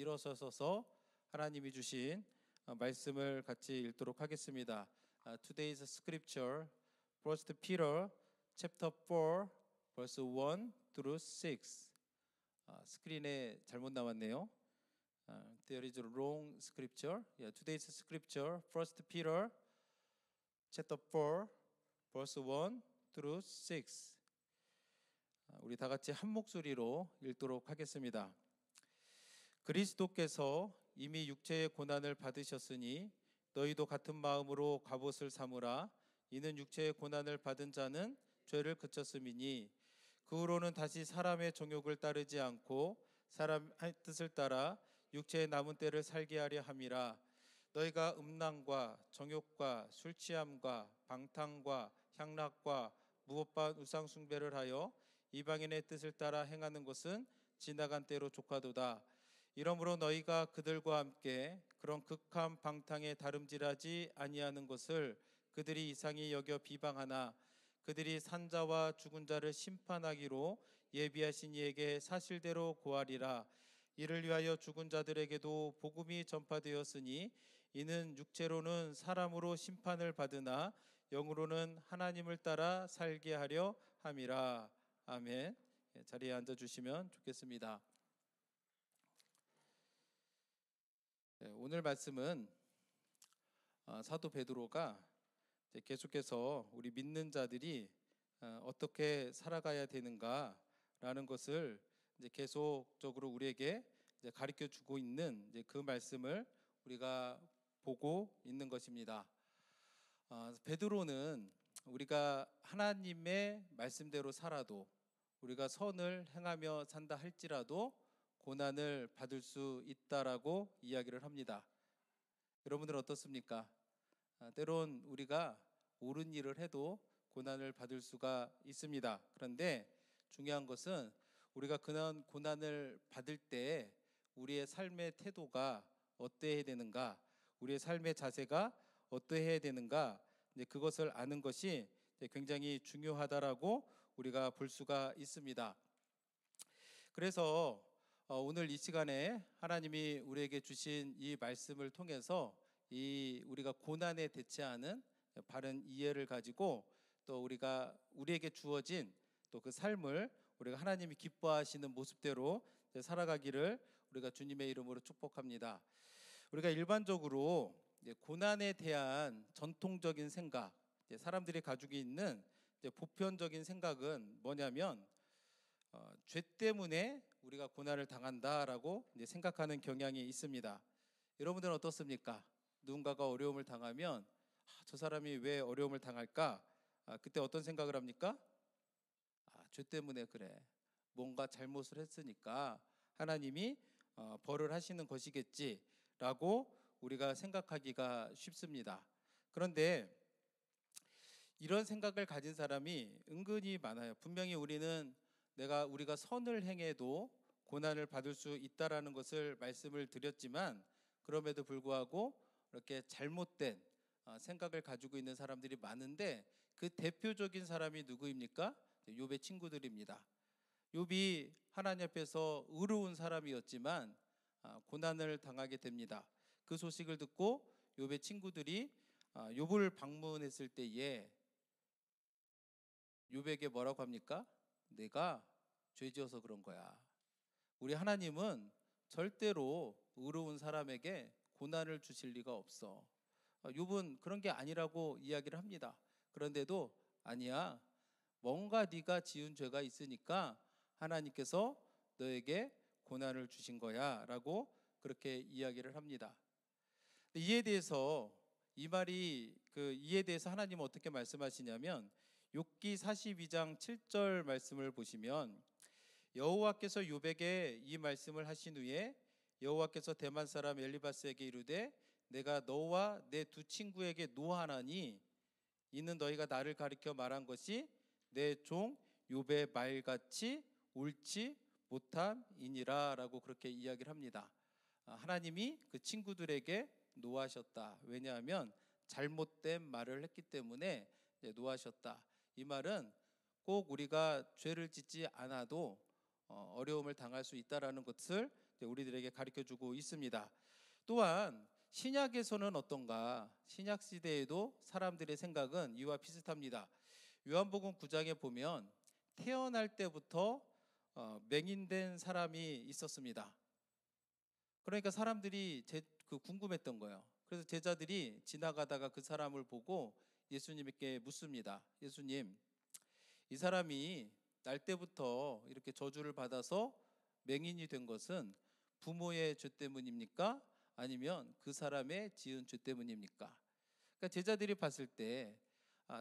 일어서서 하나님이 주신 말씀을 같이 읽도록 하겠습니다. Today's scripture, 1 Peter chapter 4, verse 1 through 6. 스크린에 잘못 나왔네요. There is a wrong scripture. Today's scripture, 1 Peter chapter 4, verse 1 through 6. 우리 다 같이 한 목소리로 읽도록 하겠습니다. 그리스도께서 이미 육체의 고난을 받으셨으니 너희도 같은 마음으로 갑옷을 삼으라. 이는 육체의 고난을 받은 자는 죄를 그쳤음이니 그 후로는 다시 사람의 정욕을 따르지 않고 사람의 뜻을 따라 육체의 남은 때를 살게 하려 함이라. 너희가 음란과 정욕과 술 취함과 방탕과 향락과 무엇반 우상 숭배를 하여 이방인의 뜻을 따라 행하는 것은 지나간 때로 족하도다. 이러므로 너희가 그들과 함께 그런 극한 방탕에 다름질하지 아니하는 것을 그들이 이상히 여겨 비방하나 그들이 산자와 죽은 자를 심판하기로 예비하신 이에게 사실대로 고하리라. 이를 위하여 죽은 자들에게도 복음이 전파되었으니 이는 육체로는 사람으로 심판을 받으나 영으로는 하나님을 따라 살게 하려 함이라. 아멘. 자리에 앉아주시면 좋겠습니다. 오늘 말씀은 사도 베드로가 계속해서 우리 믿는 자들이 어떻게 살아가야 되는가라는 것을 계속적으로 우리에게 가르쳐 주고 있는 그 말씀을 우리가 보고 있는 것입니다. 베드로는 우리가 하나님의 말씀대로 살아도 우리가 선을 행하며 산다 할지라도 고난을 받을 수 있다라고 이야기를 합니다. 여러분들은 어떻습니까? 때론 우리가 옳은 일을 해도 고난을 받을 수가 있습니다. 그런데 중요한 것은 우리가 그런 고난을 받을 때 우리의 삶의 태도가 어떠해야 되는가, 우리의 삶의 자세가 어떠해야 되는가, 그것을 아는 것이 굉장히 중요하다라고 우리가 볼 수가 있습니다. 그래서 오늘 이 시간에 하나님이 우리에게 주신 이 말씀을 통해서 우리가 고난에 대처하는 바른 이해를 가지고 또 우리에게 주어진 또 그 삶을 우리가 하나님이 기뻐하시는 모습대로 살아가기를 우리가 주님의 이름으로 축복합니다. 우리가 일반적으로 고난에 대한 전통적인 생각, 사람들이 가지고 있는 보편적인 생각은 뭐냐면 죄 때문에 우리가 고난을 당한다라고 생각하는 경향이 있습니다. 여러분들은 어떻습니까? 누군가가 어려움을 당하면 저 사람이 왜 어려움을 당할까? 그때 어떤 생각을 합니까? 죄 때문에 그래. 뭔가 잘못을 했으니까 하나님이 벌을 하시는 것이겠지라고 우리가 생각하기가 쉽습니다. 그런데 이런 생각을 가진 사람이 은근히 많아요. 분명히 우리가 선을 행해도 고난을 받을 수 있다라는 것을 말씀을 드렸지만 그럼에도 불구하고 이렇게 잘못된 생각을 가지고 있는 사람들이 많은데 그 대표적인 사람이 누구입니까? 욥의 친구들입니다. 욥이 하나님 앞에서 의로운 사람이었지만 고난을 당하게 됩니다. 그 소식을 듣고 욥의 친구들이 욥을 방문했을 때에 욥에게 뭐라고 합니까? 내가 죄지어서 그런 거야. 우리 하나님은 절대로 의로운 사람에게 고난을 주실 리가 없어. 욥은 그런 게 아니라고 이야기를 합니다. 그런데도 아니야. 뭔가 네가 지은 죄가 있으니까 하나님께서 너에게 고난을 주신 거야 라고 그렇게 이야기를 합니다. 이에 대해서 하나님은 어떻게 말씀하시냐면 욥기 42장 7절 말씀을 보시면 여호와께서 욥에게 이 말씀을 하신 후에 여호와께서 대만 사람 엘리바스에게 이르되 내가 너와 내 두 친구에게 노하나니 이는 너희가 나를 가리켜 말한 것이 내 종 욥의 말같이 옳지 못함이니라 라고 그렇게 이야기를 합니다. 하나님이 그 친구들에게 노하셨다. 왜냐하면 잘못된 말을 했기 때문에 노하셨다. 이 말은 꼭 우리가 죄를 짓지 않아도 어려움을 당할 수 있다라는 것을 우리들에게 가르쳐주고 있습니다. 또한 신약에서는 어떤가? 신약 시대에도 사람들의 생각은 이와 비슷합니다. 요한복음 9장에 보면 태어날 때부터 맹인된 사람이 있었습니다. 그러니까 사람들이 궁금했던 거예요. 그래서 제자들이 지나가다가 그 사람을 보고 예수님께 묻습니다. 예수님, 이 사람이 날 때부터 이렇게 저주를 받아서 맹인이 된 것은 부모의 죄 때문입니까? 아니면 그 사람의 지은 죄 때문입니까? 그러니까 제자들이 봤을 때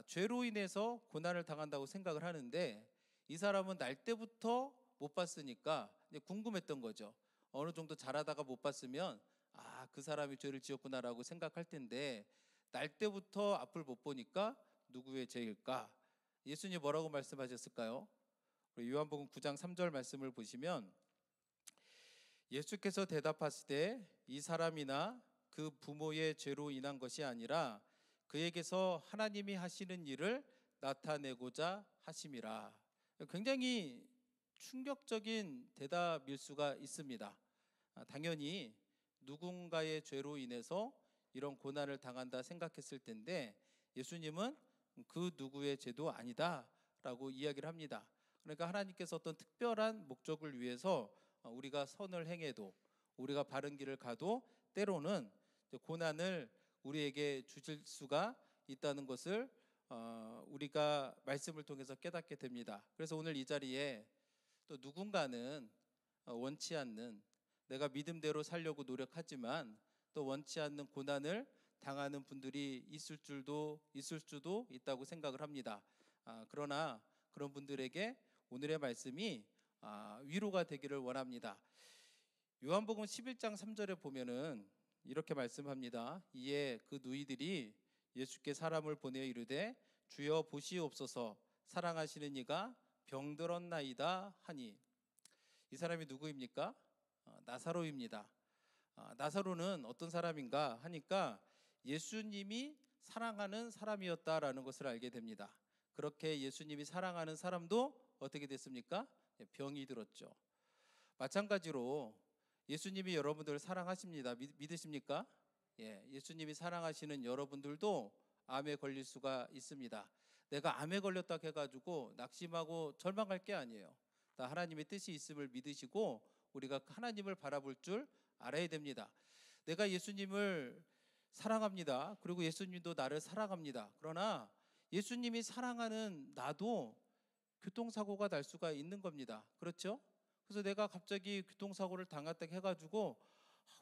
죄로 인해서 고난을 당한다고 생각을 하는데 이 사람은 날 때부터 못 봤으니까 궁금했던 거죠. 어느 정도 자라다가 못 봤으면 그 사람이 죄를 지었구나라고 생각할 텐데 날 때부터 앞을 못 보니까 누구의 죄일까? 예수님이 뭐라고 말씀하셨을까요? 요한복음 9장 3절 말씀을 보시면 예수께서 대답하실 때 이 사람이나 그 부모의 죄로 인한 것이 아니라 그에게서 하나님이 하시는 일을 나타내고자 하심이라. 굉장히 충격적인 대답일 수가 있습니다. 당연히 누군가의 죄로 인해서 이런 고난을 당한다 생각했을 텐데 예수님은 그 누구의 죄도 아니다라고 이야기를 합니다. 그러니까 하나님께서 어떤 특별한 목적을 위해서 우리가 선을 행해도 우리가 바른 길을 가도 때로는 고난을 우리에게 주실 수가 있다는 것을 우리가 말씀을 통해서 깨닫게 됩니다. 그래서 오늘 이 자리에 또 누군가는 원치 않는, 내가 믿음대로 살려고 노력하지만 또 원치 않는 고난을 당하는 분들이 있을 수도 있다고 생각을 합니다. 그러나 그런 분들에게 오늘의 말씀이 위로가 되기를 원합니다. 요한복음 11장 3절에 보면은 이렇게 말씀합니다. 이에 그 누이들이 예수께 사람을 보내어 이르되 주여 보시옵소서, 사랑하시는 이가 병들었나이다 하니. 이 사람이 누구입니까? 나사로입니다. 나사로는 어떤 사람인가 하니까 예수님이 사랑하는 사람이었다라는 것을 알게 됩니다. 그렇게 예수님이 사랑하는 사람도 어떻게 됐습니까? 병이 들었죠. 마찬가지로 예수님이 여러분들을 사랑하십니다. 믿으십니까? 예수님이 사랑하시는 여러분들도 암에 걸릴 수가 있습니다. 내가 암에 걸렸다 해가지고 낙심하고 절망할 게 아니에요. 다 하나님의 뜻이 있음을 믿으시고 우리가 하나님을 바라볼 줄 알아야 됩니다. 내가 예수님을 사랑합니다. 그리고 예수님도 나를 사랑합니다. 그러나 예수님이 사랑하는 나도 교통사고가 날 수가 있는 겁니다. 그렇죠? 그래서 내가 갑자기 교통사고를 당했다 해가지고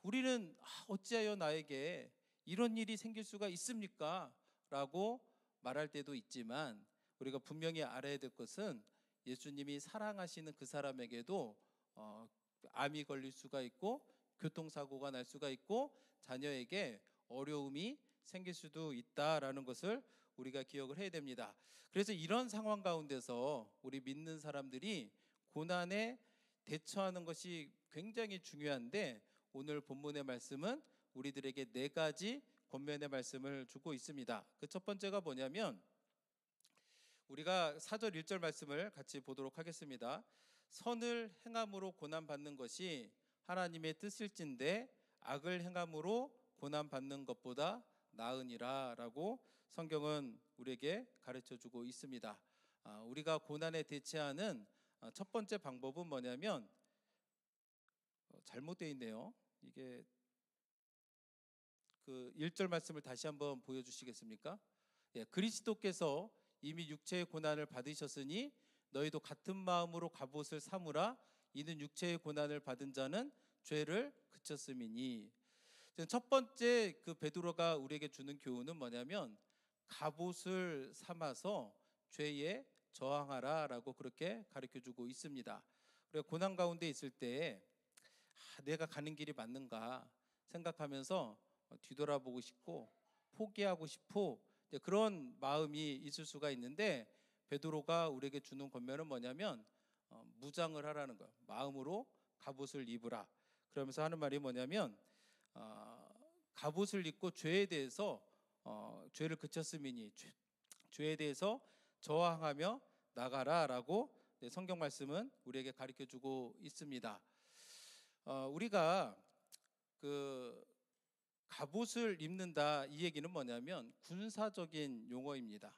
우리는 어찌하여 나에게 이런 일이 생길 수가 있습니까? 라고 말할 때도 있지만 우리가 분명히 알아야 될 것은 예수님이 사랑하시는 그 사람에게도 암이 걸릴 수가 있고 교통사고가 날 수가 있고 자녀에게 어려움이 생길 수도 있다라는 것을 우리가 기억을 해야 됩니다. 그래서 이런 상황 가운데서 우리 믿는 사람들이 고난에 대처하는 것이 굉장히 중요한데 오늘 본문의 말씀은 우리들에게 4가지 권면의 말씀을 주고 있습니다. 그 첫 번째가 뭐냐면 우리가 4절 1절 말씀을 같이 보도록 하겠습니다. 선을 행함으로 고난받는 것이 하나님의 뜻일진데 악을 행함으로 고난받는 것보다 나으니라 라고 성경은 우리에게 가르쳐주고 있습니다. 우리가 고난에 대처하는 첫 번째 방법은 뭐냐면 잘못되어 있네요. 이게 그 1절 말씀을 다시 한번 보여주시겠습니까? 그리스도께서 이미 육체의 고난을 받으셨으니 너희도 같은 마음으로 갑옷을 삼으라. 이는 육체의 고난을 받은 자는 죄를 그쳤음이니. 첫 번째 그 베드로가 우리에게 주는 교훈은 뭐냐면 갑옷을 삼아서 죄에 저항하라라고 그렇게 가르쳐주고 있습니다. 그리고 고난 가운데 있을 때 내가 가는 길이 맞는가 생각하면서 뒤돌아보고 싶고 포기하고 싶고 그런 마음이 있을 수가 있는데 베드로가 우리에게 주는 권면은 뭐냐면 무장을 하라는 거예요. 마음으로 갑옷을 입으라. 그러면서 하는 말이 뭐냐면 갑옷을 입고 죄에 대해서 죄를 그쳤음이니 죄에 대해서 저항하며 나가라라고 성경 말씀은 우리에게 가르쳐주고 있습니다. 우리가 그 갑옷을 입는다 이 얘기는 뭐냐면 군사적인 용어입니다.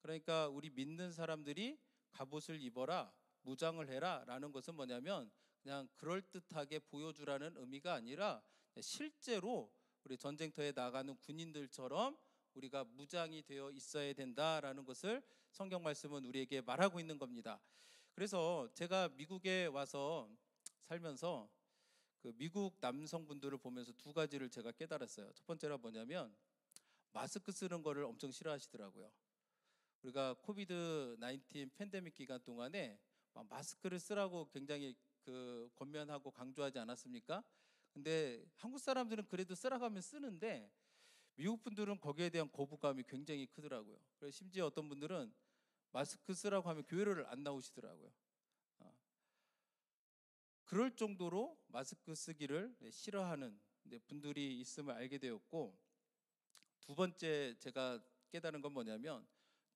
그러니까 우리 믿는 사람들이 갑옷을 입어라, 무장을 해라 라는 것은 뭐냐면 그냥 그럴듯하게 보여주라는 의미가 아니라 실제로 우리 전쟁터에 나가는 군인들처럼 우리가 무장이 되어 있어야 된다라는 것을 성경 말씀은 우리에게 말하고 있는 겁니다. 그래서 제가 미국에 와서 살면서 그 미국 남성분들을 보면서 두 가지를 제가 깨달았어요. 첫 번째가 뭐냐면 마스크 쓰는 거를 엄청 싫어하시더라고요. 우리가 코비드 19 팬데믹 기간 동안에 마스크를 쓰라고 굉장히 권면하고 강조하지 않았습니까? 근데 한국 사람들은 그래도 쓰라고 하면 쓰는데 미국 분들은 거기에 대한 거부감이 굉장히 크더라고요. 그래서 심지어 어떤 분들은 마스크 쓰라고 하면 교회를 안 나오시더라고요. 그럴 정도로 마스크 쓰기를 싫어하는 분들이 있음을 알게 되었고, 두 번째 제가 깨달은 건 뭐냐면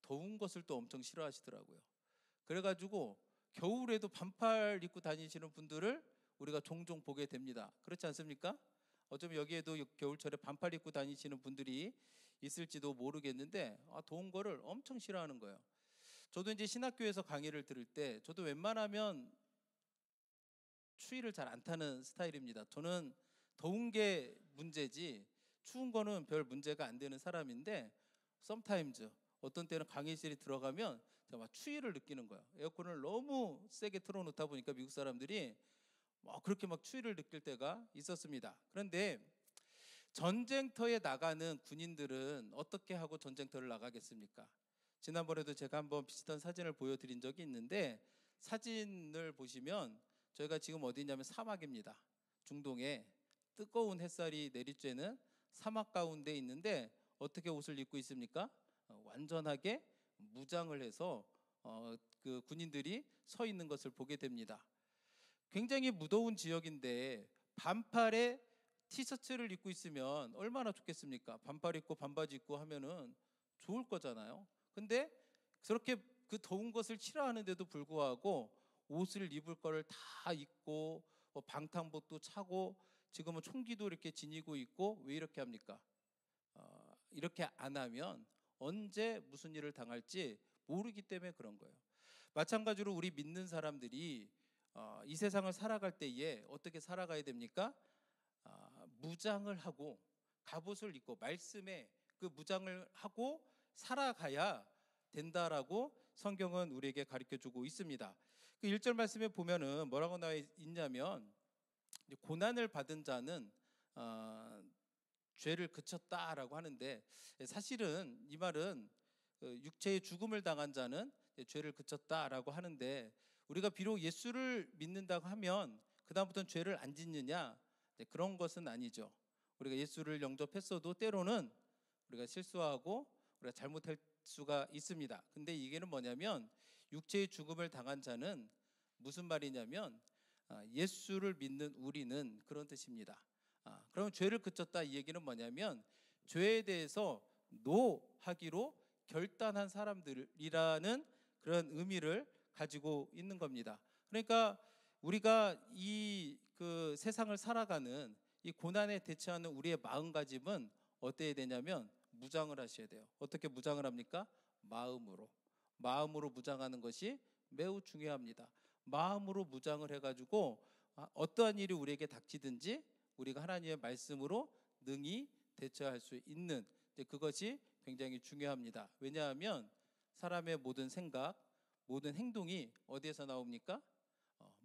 더운 것을 또 엄청 싫어하시더라고요. 그래가지고 겨울에도 반팔 입고 다니시는 분들을 우리가 종종 보게 됩니다. 그렇지 않습니까? 어쩌면 여기에도 겨울철에 반팔 입고 다니시는 분들이 있을지도 모르겠는데 더운 거를 엄청 싫어하는 거예요. 저도 이제 신학교에서 강의를 들을 때 저도 웬만하면 추위를 잘 안 타는 스타일입니다. 저는 더운 게 문제지 추운 거는 별 문제가 안 되는 사람인데 sometimes 어떤 때는 강의실에 들어가면 제가 막 추위를 느끼는 거예요. 에어컨을 너무 세게 틀어놓다 보니까 미국 사람들이 그렇게 막 추위를 느낄 때가 있었습니다. 그런데 전쟁터에 나가는 군인들은 어떻게 하고 전쟁터를 나가겠습니까? 지난번에도 제가 한번 비슷한 사진을 보여드린 적이 있는데 사진을 보시면 저희가 지금 어디 있냐면 사막입니다. 중동에 뜨거운 햇살이 내리쬐는 사막 가운데 있는데 어떻게 옷을 입고 있습니까? 완전하게 무장을 해서 그 군인들이 서 있는 것을 보게 됩니다. 굉장히 무더운 지역인데 반팔에 티셔츠를 입고 있으면 얼마나 좋겠습니까? 반팔 입고 반바지 입고 하면은 좋을 거잖아요. 근데 저렇게 그 더운 것을 싫어하는데도 불구하고 옷을 입을 거를 다 입고 방탄복도 차고 지금은 총기도 이렇게 지니고 있고 왜 이렇게 합니까? 이렇게 안 하면 언제 무슨 일을 당할지 모르기 때문에 그런 거예요. 마찬가지로 우리 믿는 사람들이 이 세상을 살아갈 때에 어떻게 살아가야 됩니까? 무장을 하고 갑옷을 입고 말씀에 그 무장을 하고 살아가야 된다라고 성경은 우리에게 가르쳐주고 있습니다. 그 1절 말씀에 보면은 뭐라고 나와 있냐면 고난을 받은 자는 죄를 그쳤다라고 하는데 사실은 이 말은 육체의 죽음을 당한 자는 죄를 그쳤다라고 하는데 우리가 비록 예수를 믿는다고 하면 그 다음부터는 죄를 안 짓느냐? 그런 것은 아니죠. 우리가 예수를 영접했어도 때로는 우리가 실수하고 우리가 잘못할 수가 있습니다. 근데 이게는 뭐냐면 육체의 죽음을 당한 자는 무슨 말이냐면 예수를 믿는 우리는 그런 뜻입니다. 그러면 죄를 그쳤다 이 얘기는 뭐냐면 죄에 대해서 노하기로 결단한 사람들이라는 그런 의미를 가지고 있는 겁니다. 그러니까 우리가 이 그 세상을 살아가는 이 고난에 대처하는 우리의 마음가짐은 어때야 되냐면 무장을 하셔야 돼요. 어떻게 무장을 합니까? 마음으로 무장하는 것이 매우 중요합니다. 마음으로 무장을 해가지고 어떠한 일이 우리에게 닥치든지 우리가 하나님의 말씀으로 능히 대처할 수 있는 그것이 굉장히 중요합니다. 왜냐하면 사람의 모든 생각, 모든 행동이 어디에서 나옵니까?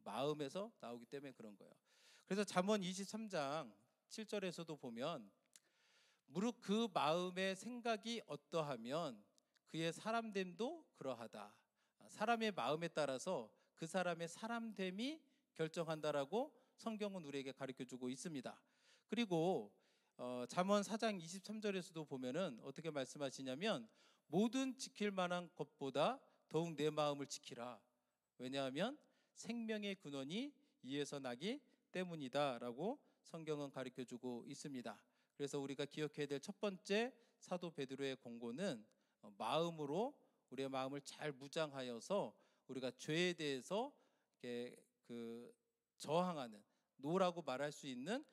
마음에서 나오기 때문에 그런 거예요. 그래서 잠언 23장 7절에서도 보면 무릇 그 마음의 생각이 어떠하면 그의 사람됨도 그러하다. 사람의 마음에 따라서 그 사람의 사람됨이 결정한다라고 성경은 우리에게 가르쳐주고 있습니다. 그리고 잠언 4장 23절에서도 보면은 어떻게 말씀하시냐면 모든 지킬 만한 것보다 더욱 내 마음을 지키라. 왜냐하면 생명의 근원이 이에서 나기 때문이다라고 성경은 가르쳐주고 있습니다. 그래서 우리가 기억해야 될 첫 번째 사도 베드로의 권고는 마음으로 우리의 마음을 잘 무장하여서 우리가 죄에 대해서 저항하는 노라고 말할 수 있는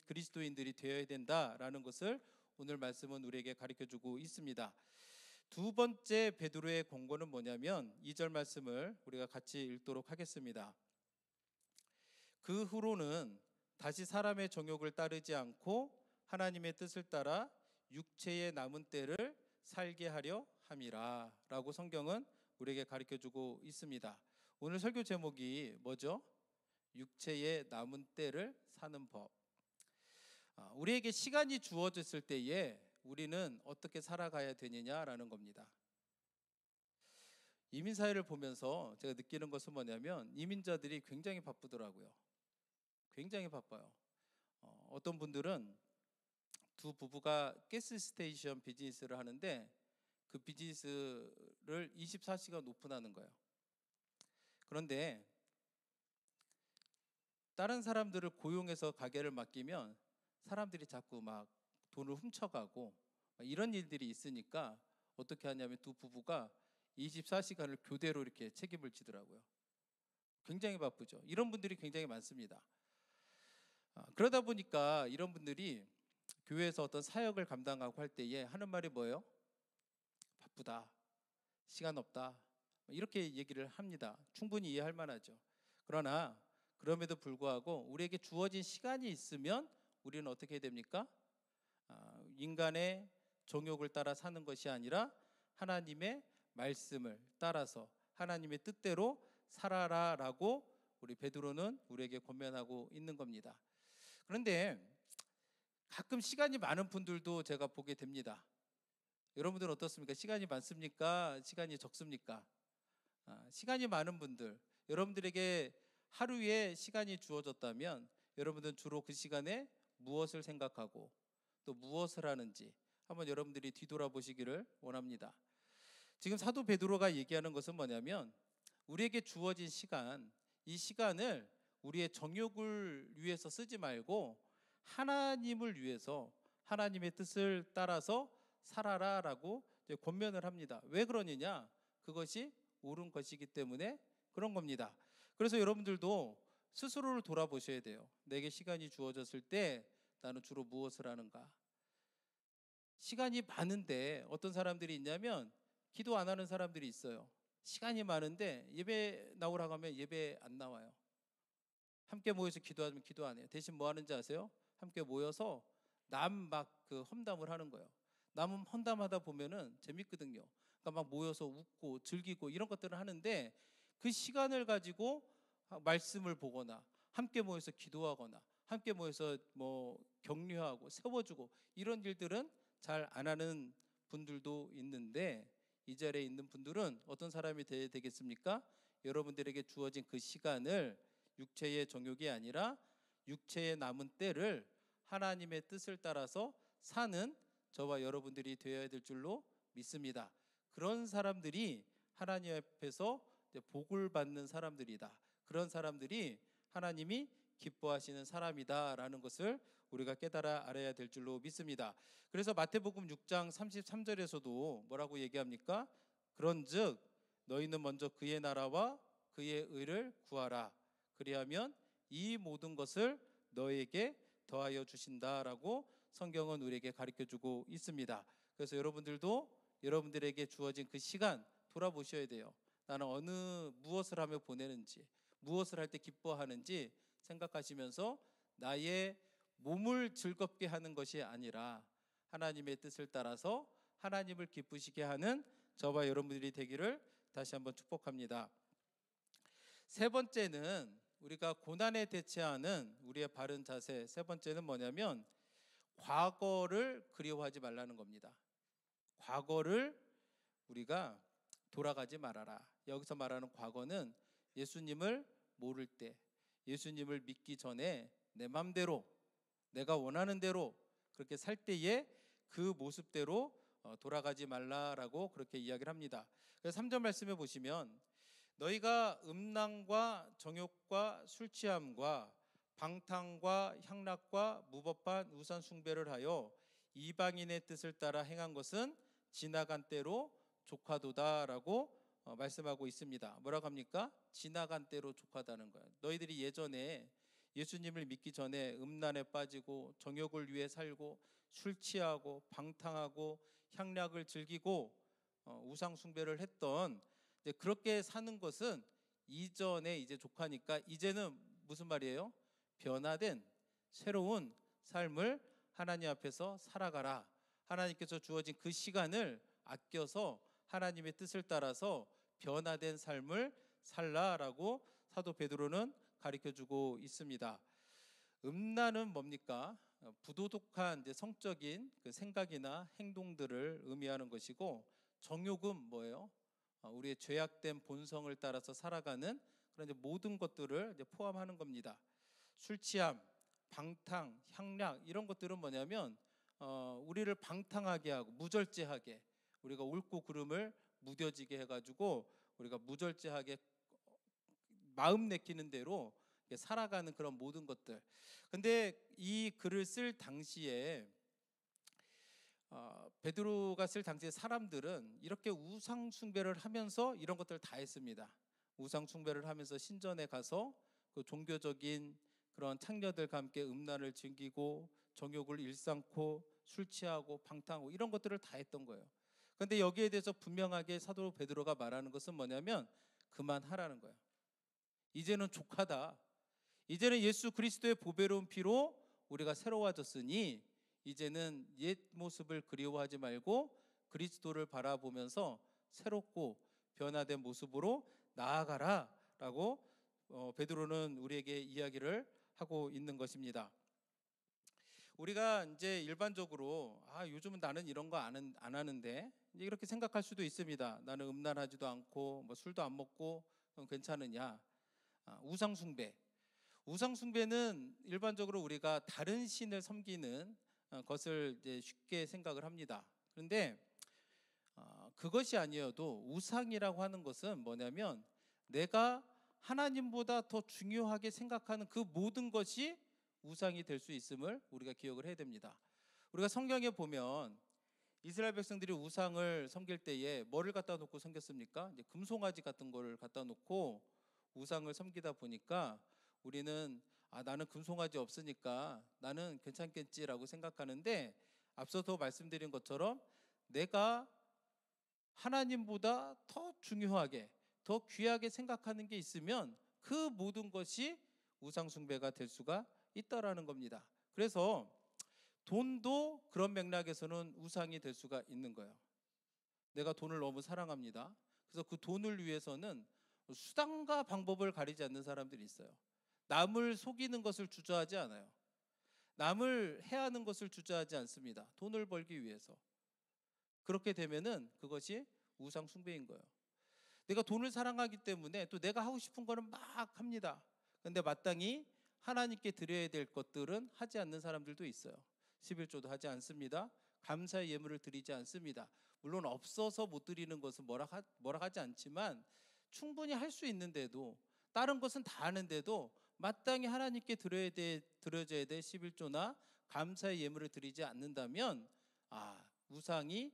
그리스도인들이 되어야 된다라는 것을 오늘 말씀은 우리에게 가르쳐주고 있습니다. 두 번째 베드로의 권고는 뭐냐면 2절 말씀을 우리가 같이 읽도록 하겠습니다. 그 후로는 다시 사람의 정욕을 따르지 않고 하나님의 뜻을 따라 육체의 남은 때를 살게 하려 함이라 라고 성경은 우리에게 가르쳐주고 있습니다. 오늘 설교 제목이 뭐죠? 육체의 남은 때를 사는 법. 우리에게 시간이 주어졌을 때에 우리는 어떻게 살아가야 되느냐라는 겁니다. 이민사회를 보면서 제가 느끼는 것은 뭐냐면 이민자들이 굉장히 바쁘더라고요. 굉장히 바빠요. 어떤 분들은 두 부부가 가스 스테이션 비즈니스를 하는데 그 비즈니스를 24시간 오픈하는 거예요. 그런데 다른 사람들을 고용해서 가게를 맡기면 사람들이 자꾸 막 돈을 훔쳐가고 이런 일들이 있으니까 어떻게 하냐면 두 부부가 24시간을 교대로 이렇게 책임을 지더라고요. 굉장히 바쁘죠. 이런 분들이 굉장히 많습니다. 그러다 보니까 이런 분들이 교회에서 어떤 사역을 감당하고 할 때에 하는 말이 뭐예요? 바쁘다, 시간 없다, 이렇게 얘기를 합니다. 충분히 이해할 만하죠. 그러나 그럼에도 불구하고 우리에게 주어진 시간이 있으면 우리는 어떻게 해야 됩니까? 인간의 정욕을 따라 사는 것이 아니라 하나님의 말씀을 따라서 하나님의 뜻대로 살아라라고 우리 베드로는 우리에게 권면하고 있는 겁니다. 그런데 가끔 시간이 많은 분들도 제가 보게 됩니다. 여러분들은 어떻습니까? 시간이 많습니까? 시간이 적습니까? 시간이 많은 분들, 여러분들에게 하루에 시간이 주어졌다면 여러분들은 주로 그 시간에 무엇을 생각하고 또 무엇을 하는지 한번 여러분들이 뒤돌아보시기를 원합니다. 지금 사도 베드로가 얘기하는 것은 뭐냐면 우리에게 주어진 시간, 이 시간을 우리의 정욕을 위해서 쓰지 말고 하나님을 위해서 하나님의 뜻을 따라서 살아라라고 권면을 합니다. 왜 그러느냐? 그것이 옳은 것이기 때문에 그런 겁니다. 그래서 여러분들도 스스로를 돌아보셔야 돼요. 내게 시간이 주어졌을 때 나는 주로 무엇을 하는가? 시간이 많은데 어떤 사람들이 있냐면 기도 안 하는 사람들이 있어요. 시간이 많은데 예배 나오라고 하면 예배 안 나와요. 함께 모여서 기도하면 기도 안 해요. 대신 뭐 하는지 아세요? 함께 모여서 남 막 그 험담을 하는 거예요. 남 험담하다 보면은 재밌거든요. 그러니까 막 모여서 웃고 즐기고 이런 것들을 하는데 그 시간을 가지고 말씀을 보거나 함께 모여서 기도하거나 함께 모여서 뭐 격려하고 세워주고 이런 일들은 잘 안 하는 분들도 있는데 이 자리에 있는 분들은 어떤 사람이 되어야 되겠습니까? 여러분들에게 주어진 그 시간을 육체의 정욕이 아니라 육체의 남은 때를 하나님의 뜻을 따라서 사는 저와 여러분들이 되어야 될 줄로 믿습니다. 그런 사람들이 하나님 앞에서 복을 받는 사람들이다. 그런 사람들이 하나님이 기뻐하시는 사람이다라는 것을 우리가 깨달아 알아야 될 줄로 믿습니다. 그래서 마태복음 6장 33절에서도 뭐라고 얘기합니까? 그런즉 너희는 먼저 그의 나라와 그의 의를 구하라. 그리하면 이 모든 것을 너에게 더하여 주신다라고 성경은 우리에게 가르쳐주고 있습니다. 그래서 여러분들도 여러분들에게 주어진 그 시간 돌아보셔야 돼요. 나는 무엇을 하며 보내는지, 무엇을 할 때 기뻐하는지 생각하시면서 나의 몸을 즐겁게 하는 것이 아니라 하나님의 뜻을 따라서 하나님을 기쁘시게 하는 저와 여러분들이 되기를 다시 한번 축복합니다. 세 번째는 우리가 고난에 대처하는 우리의 바른 자세, 세 번째는 뭐냐면 과거를 그리워하지 말라는 겁니다. 과거를 우리가 돌아가지 말아라. 여기서 말하는 과거는 예수님을 모를 때, 예수님을 믿기 전에 내 맘대로 내가 원하는 대로 그렇게 살 때에 그 모습대로 돌아가지 말라라고 그렇게 이야기를 합니다. 그래서 3절 말씀에 보시면 너희가 음란과 정욕과 술 취함과 방탕과 향락과 무법한 우상 숭배를 하여 이방인의 뜻을 따라 행한 것은 지나간 때로 족하도다라고 말씀하고 있습니다. 뭐라고 합니까? 지나간 때로 족하다는 거예요. 너희들이 예전에 예수님을 믿기 전에 음란에 빠지고 정욕을 위해 살고 술 취하고 방탕하고 향락을 즐기고 우상 숭배를 했던, 이제 그렇게 사는 것은 이전에 이제 족하니까 이제는 무슨 말이에요? 변화된 새로운 삶을 하나님 앞에서 살아가라. 하나님께서 주어진 그 시간을 아껴서 하나님의 뜻을 따라서 변화된 삶을 살라라고 사도 베드로는 가르쳐주고 있습니다. 음란은 뭡니까? 부도덕한 이제 성적인 그 생각이나 행동들을 의미하는 것이고, 정욕은 뭐예요? 우리의 죄악된 본성을 따라서 살아가는 그런 이제 모든 것들을 이제 포함하는 겁니다. 술 취함, 방탕, 향락 이런 것들은 뭐냐면 우리를 방탕하게 하고 무절제하게, 우리가 옳고 그름을 무뎌지게 해가지고 우리가 무절제하게 마음 내키는 대로 살아가는 그런 모든 것들. 근데 이 글을 쓸 당시에 베드로가 쓸 당시에 사람들은 이렇게 우상 숭배를 하면서 이런 것들을 다 했습니다. 우상 숭배를 하면서 신전에 가서 그 종교적인 그런 창녀들과 함께 음란을 즐기고 정욕을 일삼고 술 취하고 방탕하고 이런 것들을 다 했던 거예요. 그런데 여기에 대해서 분명하게 사도 베드로가 말하는 것은 뭐냐면 그만하라는 거예요. 이제는 족하다. 이제는 예수 그리스도의 보배로운 피로 우리가 새로워졌으니 이제는 옛 모습을 그리워하지 말고 그리스도를 바라보면서 새롭고 변화된 모습으로 나아가라 라고 베드로는 우리에게 이야기를 하고 있는 것입니다. 우리가 이제 일반적으로 요즘은 나는 이런 거 안 하는데 이제 이렇게 생각할 수도 있습니다. 나는 음란하지도 않고 뭐 술도 안 먹고 괜찮으냐. 우상 숭배. 우상 숭배는 일반적으로 우리가 다른 신을 섬기는 것을 이제 쉽게 생각을 합니다. 그런데 그것이 아니어도 우상이라고 하는 것은 뭐냐면 내가 하나님보다 더 중요하게 생각하는 그 모든 것이 우상이 될 수 있음을 우리가 기억을 해야 됩니다. 우리가 성경에 보면 이스라엘 백성들이 우상을 섬길 때에 뭐를 갖다 놓고 섬겼습니까? 이제 금송아지 같은 거를 갖다 놓고 우상을 섬기다 보니까 우리는 나는 금송아지 없으니까 나는 괜찮겠지라고 생각하는데, 앞서서 말씀드린 것처럼 내가 하나님보다 더 중요하게 더 귀하게 생각하는 게 있으면 그 모든 것이 우상 숭배가 될 수가 있다라는 겁니다. 그래서 돈도 그런 맥락에서는 우상이 될 수가 있는 거예요. 내가 돈을 너무 사랑합니다. 그래서 그 돈을 위해서는 수단과 방법을 가리지 않는 사람들이 있어요. 남을 속이는 것을 주저하지 않아요. 남을 해하는 것을 주저하지 않습니다. 돈을 벌기 위해서. 그렇게 되면은 그것이 우상 숭배인 거예요. 내가 돈을 사랑하기 때문에 또 내가 하고 싶은 거는 막 합니다. 그런데 마땅히 하나님께 드려야 될 것들은 하지 않는 사람들도 있어요. 11조도 하지 않습니다. 감사의 예물을 드리지 않습니다. 물론 없어서 못 드리는 것은 뭐라 하지 않지만 충분히 할 수 있는데도, 다른 것은 다 하는데도 마땅히 하나님께 드려져야 될 11조나 감사의 예물을 드리지 않는다면 우상이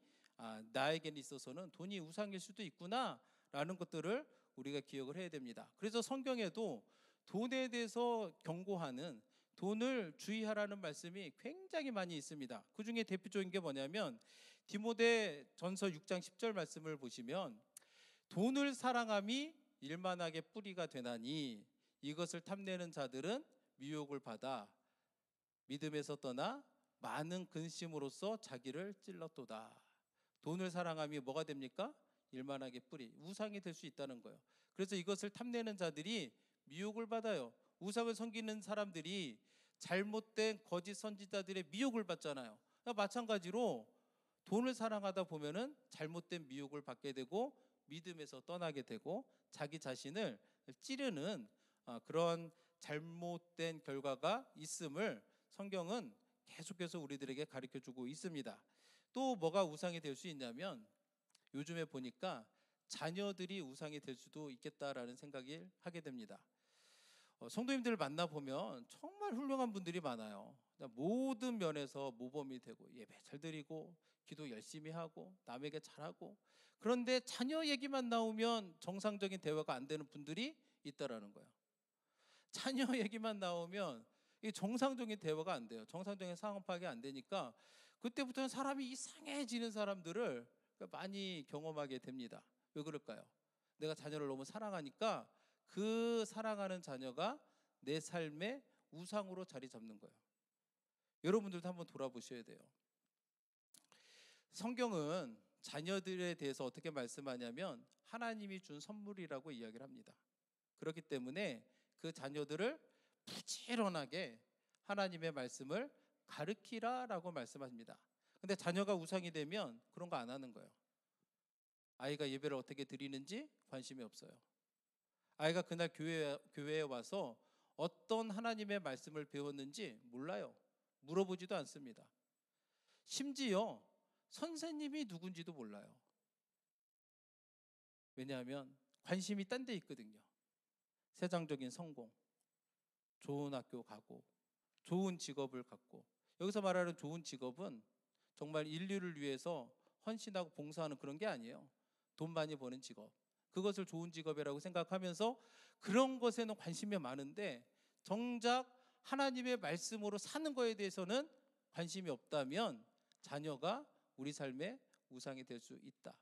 나에게 있어서는 돈이 우상일 수도 있구나 라는 것들을 우리가 기억을 해야 됩니다. 그래서 성경에도 돈에 대해서 경고하는, 돈을 주의하라는 말씀이 굉장히 많이 있습니다. 그 중에 대표적인 게 뭐냐면 디모데 전서 6장 10절 말씀을 보시면 돈을 사랑함이 일만하게 뿌리가 되나니 이것을 탐내는 자들은 미혹을 받아 믿음에서 떠나 많은 근심으로써 자기를 찔렀도다. 돈을 사랑함이 뭐가 됩니까? 일만하게 뿌리, 우상이 될 수 있다는 거예요. 그래서 이것을 탐내는 자들이 미혹을 받아요. 우상을 섬기는 사람들이 잘못된 거짓 선지자들의 미혹을 받잖아요. 마찬가지로 돈을 사랑하다 보면은 잘못된 미혹을 받게 되고 믿음에서 떠나게 되고 자기 자신을 찌르는 그런 잘못된 결과가 있음을 성경은 계속해서 우리들에게 가르쳐주고 있습니다. 또 뭐가 우상이 될 수 있냐면 요즘에 보니까 자녀들이 우상이 될 수도 있겠다라는 생각을 하게 됩니다. 성도님들을 만나보면 정말 훌륭한 분들이 많아요. 모든 면에서 모범이 되고 예배 잘 드리고 기도 열심히 하고 남에게 잘하고, 그런데 자녀 얘기만 나오면 정상적인 대화가 안 되는 분들이 있다라는 거예요. 자녀 얘기만 나오면 이 정상적인 대화가 안 돼요. 정상적인 상황 파악이 안 되니까 그때부터는 사람이 이상해지는 사람들을 많이 경험하게 됩니다. 왜 그럴까요? 내가 자녀를 너무 사랑하니까 그 사랑하는 자녀가 내 삶의 우상으로 자리 잡는 거예요. 여러분들도 한번 돌아보셔야 돼요. 성경은 자녀들에 대해서 어떻게 말씀하냐면 하나님이 준 선물이라고 이야기를 합니다. 그렇기 때문에 그 자녀들을 부지런하게 하나님의 말씀을 가르치라라고 말씀하십니다. 근데 자녀가 우상이 되면 그런 거 안 하는 거예요. 아이가 예배를 어떻게 드리는지 관심이 없어요. 아이가 그날 교회에 와서 어떤 하나님의 말씀을 배웠는지 몰라요. 물어보지도 않습니다. 심지어 선생님이 누군지도 몰라요. 왜냐하면 관심이 딴 데 있거든요. 세상적인 성공, 좋은 학교 가고 좋은 직업을 갖고, 여기서 말하는 좋은 직업은 정말 인류를 위해서 헌신하고 봉사하는 그런 게 아니에요. 돈 많이 버는 직업, 그것을 좋은 직업이라고 생각하면서 그런 것에는 관심이 많은데 정작 하나님의 말씀으로 사는 거에 대해서는 관심이 없다면 자녀가 우리 삶의 우상이 될 수 있다.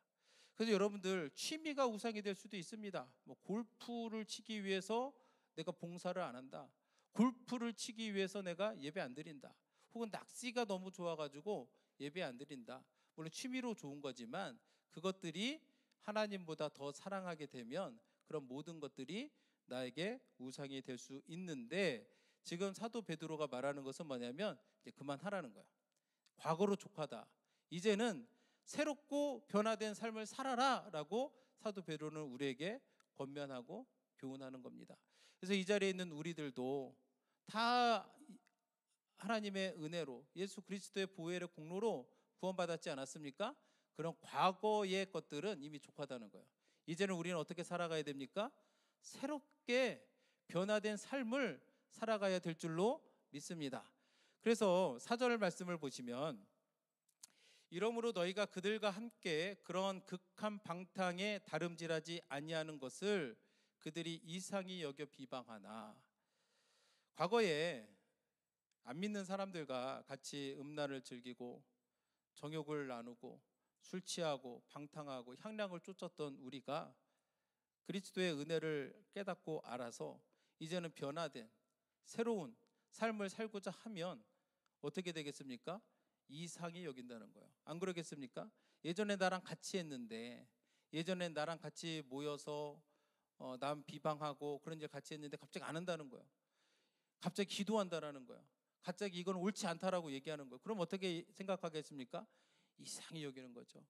그래서 여러분들 취미가 우상이 될 수도 있습니다. 뭐 골프를 치기 위해서 내가 봉사를 안 한다. 골프를 치기 위해서 내가 예배 안 드린다. 혹은 낚시가 너무 좋아가지고 예배 안 드린다. 물론 취미로 좋은 거지만 그것들이 하나님보다 더 사랑하게 되면 그런 모든 것들이 나에게 우상이 될 수 있는데, 지금 사도 베드로가 말하는 것은 뭐냐면 이제 그만하라는 거야. 과거로 족하다. 이제는 새롭고 변화된 삶을 살아라 라고 사도 베드로는 우리에게 권면하고 교훈하는 겁니다. 그래서 이 자리에 있는 우리들도 다 하나님의 은혜로 예수 그리스도의 보혈의 공로로 구원받았지 않았습니까? 그런 과거의 것들은 이미 족하다는 거예요. 이제는 우리는 어떻게 살아가야 됩니까? 새롭게 변화된 삶을 살아가야 될 줄로 믿습니다. 그래서 4절 말씀을 보시면, 이러므로 너희가 그들과 함께 그런 극한 방탕에 다름질하지 아니하는 것을 그들이 이상히 여겨 비방하나. 과거에 안 믿는 사람들과 같이 음란을 즐기고 정욕을 나누고 술 취하고 방탕하고 향락을 쫓았던 우리가 그리스도의 은혜를 깨닫고 알아서 이제는 변화된 새로운 삶을 살고자 하면 어떻게 되겠습니까? 이상히 여긴다는 거예요. 안 그러겠습니까? 예전에 나랑 같이 했는데, 예전에 나랑 같이 모여서 남 비방하고 그런 일 같이 했는데 갑자기 안 한다는 거예요. 갑자기 기도한다라는 거예요. 갑자기 이건 옳지 않다라고 얘기하는 거예요. 그럼 어떻게 생각하겠습니까? 이상히 여기는 거죠.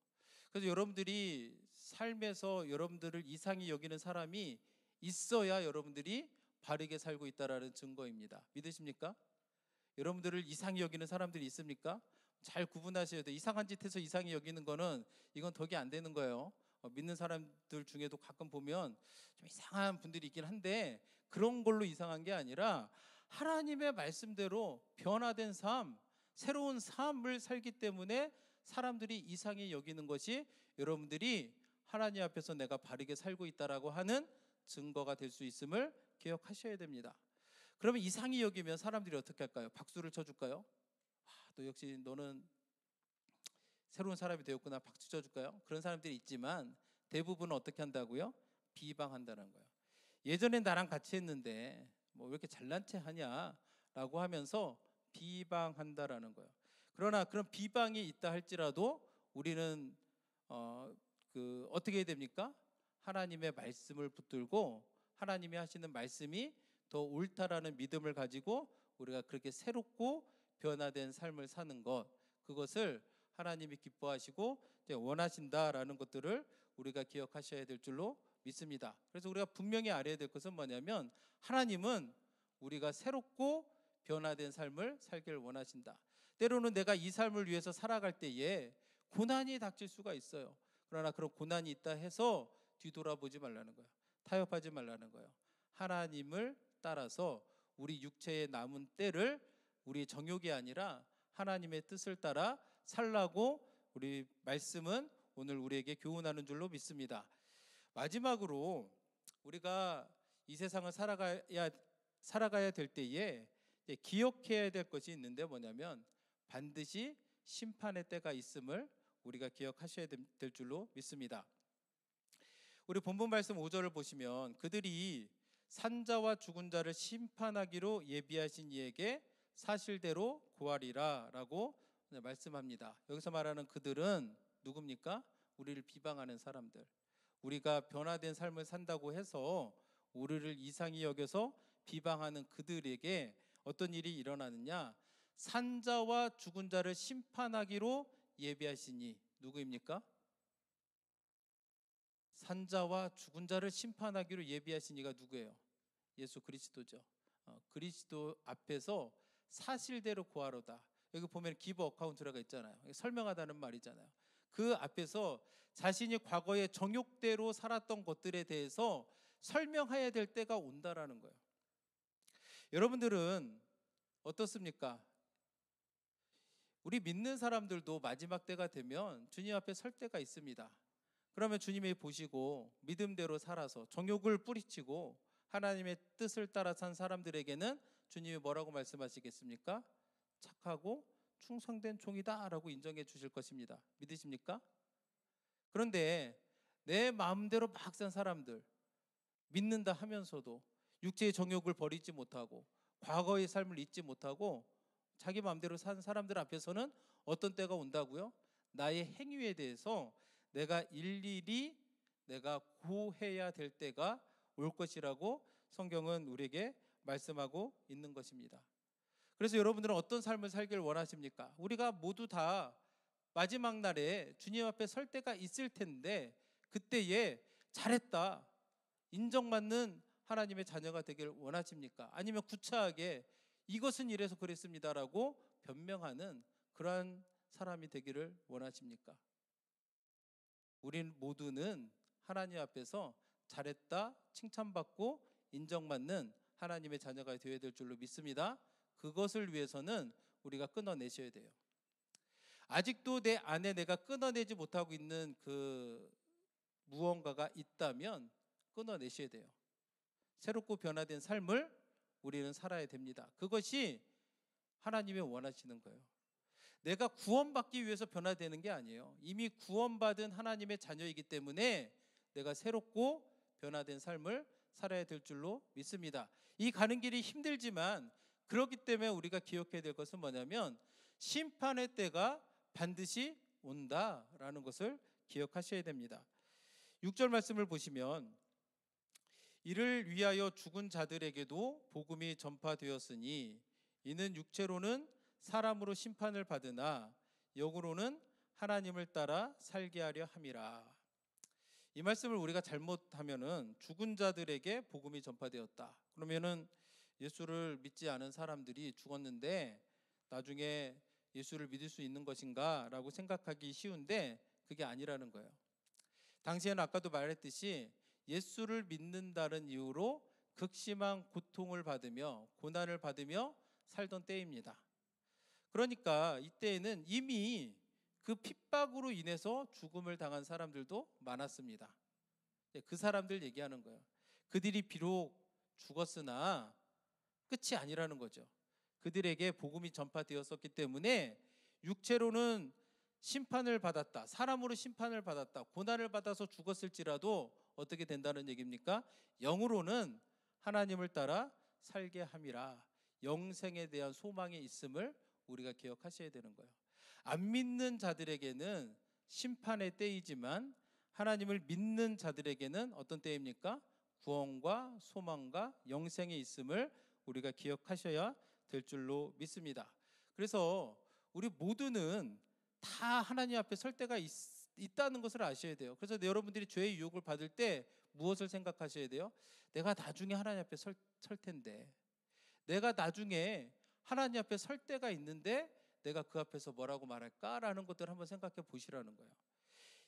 그래서 여러분들이 삶에서 여러분들을 이상히 여기는 사람이 있어야 여러분들이 바르게 살고 있다라는 증거입니다. 믿으십니까? 여러분들을 이상히 여기는 사람들이 있습니까? 잘 구분하셔야 돼요. 이상한 짓 해서 이상히 여기는 거는 이건 덕이 안 되는 거예요. 믿는 사람들 중에도 가끔 보면 좀 이상한 분들이 있긴 한데 그런 걸로 이상한 게 아니라 하나님의 말씀대로 변화된 삶, 새로운 삶을 살기 때문에 사람들이 이상히 여기는 것이 여러분들이 하나님 앞에서 내가 바르게 살고 있다라고 하는 증거가 될 수 있음을 기억하셔야 됩니다. 그러면 이상히 여기면 사람들이 어떻게 할까요? 박수를 쳐줄까요? 너 역시 너는 새로운 사람이 되었구나, 박수 쳐줄까요? 그런 사람들이 있지만 대부분은 어떻게 한다고요? 비방한다는 거예요. 예전에 나랑 같이 했는데 뭐 왜 이렇게 잘난 체 하냐라고 하면서 비방한다라는 거예요. 그러나 그런 비방이 있다 할지라도 우리는 어떻게 해야 됩니까? 하나님의 말씀을 붙들고 하나님이 하시는 말씀이 더 옳다라는 믿음을 가지고 우리가 그렇게 새롭고 변화된 삶을 사는 것, 그것을 하나님이 기뻐하시고 원하신다라는 것들을 우리가 기억하셔야 될 줄로 믿습니다. 그래서 우리가 분명히 알아야 될 것은 뭐냐면 하나님은 우리가 새롭고 변화된 삶을 살기를 원하신다. 때로는 내가 이 삶을 위해서 살아갈 때에 고난이 닥칠 수가 있어요. 그러나 그런 고난이 있다 해서 뒤돌아보지 말라는 거예요. 타협하지 말라는 거예요. 하나님을 따라서 우리 육체의 남은 때를 우리 정욕이 아니라 하나님의 뜻을 따라 살라고 우리 말씀은 오늘 우리에게 교훈하는 줄로 믿습니다. 마지막으로 우리가 이 세상을 살아가야 살아가야 될 때에 기억해야 될 것이 있는데 뭐냐면 반드시 심판의 때가 있음을 우리가 기억하셔야 될 줄로 믿습니다. 우리 본문 말씀 5절을 보시면 그들이 산자와 죽은 자를 심판하기로 예비하신 이에게 사실대로 고하리라 라고 말씀합니다. 여기서 말하는 그들은 누굽니까? 우리를 비방하는 사람들, 우리가 변화된 삶을 산다고 해서 우리를 이상히 여겨서 비방하는 그들에게 어떤 일이 일어나느냐? 산자와 죽은 자를 심판하기로 예비하시니, 누구입니까? 산자와 죽은 자를 심판하기로 예비하신 이가 누구예요? 예수 그리스도죠. 그리스도 앞에서 사실대로 고하로다. 여기 보면 기브 어카운트라가 있잖아요. 설명하다는 말이잖아요. 그 앞에서 자신이 과거에 정욕대로 살았던 것들에 대해서 설명해야 될 때가 온다라는 거예요. 여러분들은 어떻습니까? 우리 믿는 사람들도 마지막 때가 되면 주님 앞에 설 때가 있습니다. 그러면 주님이 보시고 믿음대로 살아서 정욕을 뿌리치고 하나님의 뜻을 따라 산 사람들에게는 주님이 뭐라고 말씀하시겠습니까? 착하고 충성된 종이다 라고 인정해 주실 것입니다. 믿으십니까? 그런데 내 마음대로 막 산 사람들, 믿는다 하면서도 육체의 정욕을 버리지 못하고 과거의 삶을 잊지 못하고 자기 마음대로 산 사람들 앞에서는 어떤 때가 온다고요? 나의 행위에 대해서 내가 일일이 내가 고해야 될 때가 올 것이라고 성경은 우리에게 말씀하고 있는 것입니다. 그래서 여러분들은 어떤 삶을 살길 원하십니까? 우리가 모두 다 마지막 날에 주님 앞에 설 때가 있을 텐데 그때에 잘했다, 인정받는 하나님의 자녀가 되길 원하십니까? 아니면 구차하게 이것은 이래서 그랬습니다라고 변명하는 그러한 사람이 되기를 원하십니까? 우린 모두는 하나님 앞에서 잘했다, 칭찬받고 인정받는 하나님의 자녀가 되어야 될 줄로 믿습니다. 그것을 위해서는 우리가 끊어내셔야 돼요. 아직도 내 안에 내가 끊어내지 못하고 있는 그 무언가가 있다면 끊어내셔야 돼요. 새롭고 변화된 삶을 우리는 살아야 됩니다. 그것이 하나님이 원하시는 거예요. 내가 구원받기 위해서 변화되는 게 아니에요. 이미 구원받은 하나님의 자녀이기 때문에 내가 새롭고 변화된 삶을 살아야 될 줄로 믿습니다. 이 가는 길이 힘들지만 그렇기 때문에 우리가 기억해야 될 것은 뭐냐면 심판의 때가 반드시 온다라는 것을 기억하셔야 됩니다. 6절 말씀을 보시면 이를 위하여 죽은 자들에게도 복음이 전파되었으니 이는 육체로는 사람으로 심판을 받으나 영으로는 하나님을 따라 살게 하려 함이라. 이 말씀을 우리가 잘못하면은 죽은 자들에게 복음이 전파되었다. 그러면은 예수를 믿지 않은 사람들이 죽었는데 나중에 예수를 믿을 수 있는 것인가 라고 생각하기 쉬운데 그게 아니라는 거예요. 당시에는 아까도 말했듯이 예수를 믿는다는 이유로 극심한 고통을 받으며 고난을 받으며 살던 때입니다. 그러니까 이때에는 이미 그 핍박으로 인해서 죽음을 당한 사람들도 많았습니다. 그 사람들 얘기하는 거예요. 그들이 비록 죽었으나 끝이 아니라는 거죠. 그들에게 복음이 전파되었었기 때문에 육체로는 심판을 받았다, 사람으로 심판을 받았다, 고난을 받아서 죽었을지라도 어떻게 된다는 얘기입니까? 영으로는 하나님을 따라 살게 함이라. 영생에 대한 소망이 있음을 우리가 기억하셔야 되는 거예요. 안 믿는 자들에게는 심판의 때이지만 하나님을 믿는 자들에게는 어떤 때입니까? 구원과 소망과 영생이 있음을 우리가 기억하셔야 될 줄로 믿습니다. 그래서 우리 모두는 다 하나님 앞에 설 때가 있다는 것을 아셔야 돼요. 그래서 여러분들이 죄의 유혹을 받을 때 무엇을 생각하셔야 돼요? 내가 나중에 하나님 앞에 설 텐데, 내가 나중에 하나님 앞에 설 때가 있는데 내가 그 앞에서 뭐라고 말할까라는 것들을 한번 생각해 보시라는 거예요.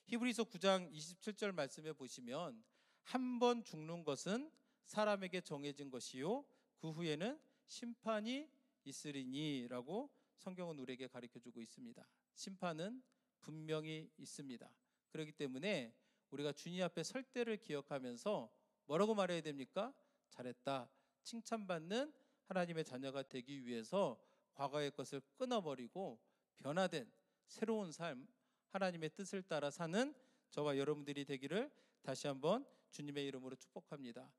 히브리서 9장 27절 말씀에 보시면 한 번 죽는 것은 사람에게 정해진 것이요 그 후에는 심판이 있으리니 라고 성경은 우리에게 가르쳐주고 있습니다. 심판은 분명히 있습니다. 그렇기 때문에 우리가 주님 앞에 설 때를 기억하면서 뭐라고 말해야 됩니까? 잘했다, 칭찬받는 하나님의 자녀가 되기 위해서 과거의 것을 끊어버리고 변화된 새로운 삶, 하나님의 뜻을 따라 사는 저와 여러분들이 되기를 다시 한번 주님의 이름으로 축복합니다.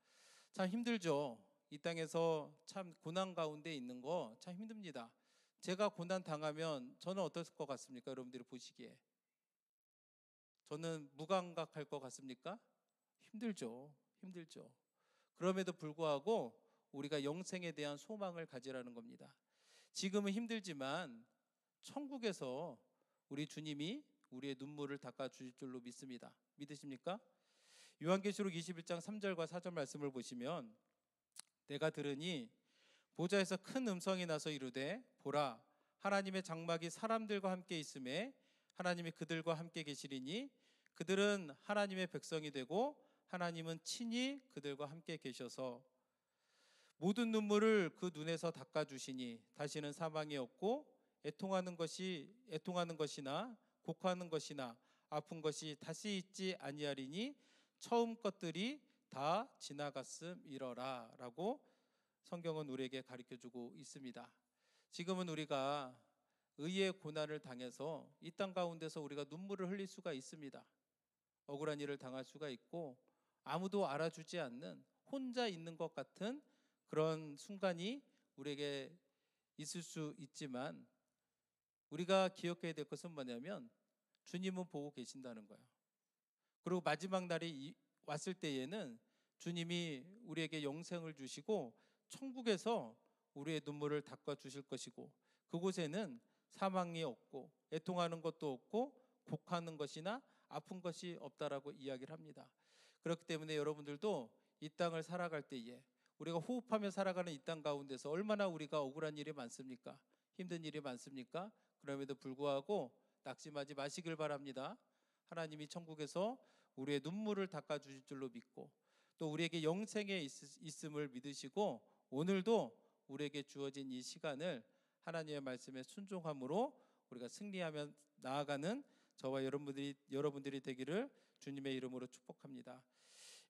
참 힘들죠. 이 땅에서 참 고난 가운데 있는 거 참 힘듭니다. 제가 고난 당하면 저는 어떨 것 같습니까? 여러분들이 보시기에 저는 무감각할 것 같습니까? 힘들죠. 힘들죠. 그럼에도 불구하고 우리가 영생에 대한 소망을 가지라는 겁니다. 지금은 힘들지만 천국에서 우리 주님이 우리의 눈물을 닦아 주실 줄로 믿습니다. 믿으십니까? 요한계시록 21장 3절과 4절 말씀을 보시면 내가 들으니 보좌에서 큰 음성이 나서 이르되 보라 하나님의 장막이 사람들과 함께 있음에 하나님이 그들과 함께 계시리니 그들은 하나님의 백성이 되고 하나님은 친히 그들과 함께 계셔서 모든 눈물을 그 눈에서 닦아 주시니 다시는 사망이 없고 애통하는 것이나 곡하는 것이나 아픈 것이 다시 있지 아니하리니 처음 것들이 다 지나갔음이러라 라고 성경은 우리에게 가르쳐주고 있습니다. 지금은 우리가 의의 고난을 당해서 이 땅 가운데서 우리가 눈물을 흘릴 수가 있습니다. 억울한 일을 당할 수가 있고 아무도 알아주지 않는 혼자 있는 것 같은 그런 순간이 우리에게 있을 수 있지만 우리가 기억해야 될 것은 뭐냐면 주님은 보고 계신다는 거예요. 그리고 마지막 날이 왔을 때에는 주님이 우리에게 영생을 주시고 천국에서 우리의 눈물을 닦아 주실 것이고 그곳에는 사망이 없고 애통하는 것도 없고 곡하는 것이나 아픈 것이 없다라고 이야기를 합니다. 그렇기 때문에 여러분들도 이 땅을 살아갈 때에 우리가 호흡하며 살아가는 이 땅 가운데서 얼마나 우리가 억울한 일이 많습니까? 힘든 일이 많습니까? 그럼에도 불구하고 낙심하지 마시길 바랍니다. 하나님이 천국에서 우리의 눈물을 닦아 주실 줄로 믿고 또 우리에게 영생에 있음을 믿으시고 오늘도 우리에게 주어진 이 시간을 하나님의 말씀에 순종함으로 우리가 승리하며 나아가는 저와 여러분들이 되기를 주님의 이름으로 축복합니다.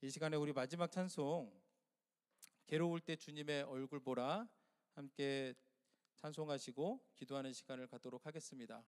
이 시간에 우리 마지막 찬송 괴로울 때 주님의 얼굴 보라 함께 찬송하시고 기도하는 시간을 갖도록 하겠습니다.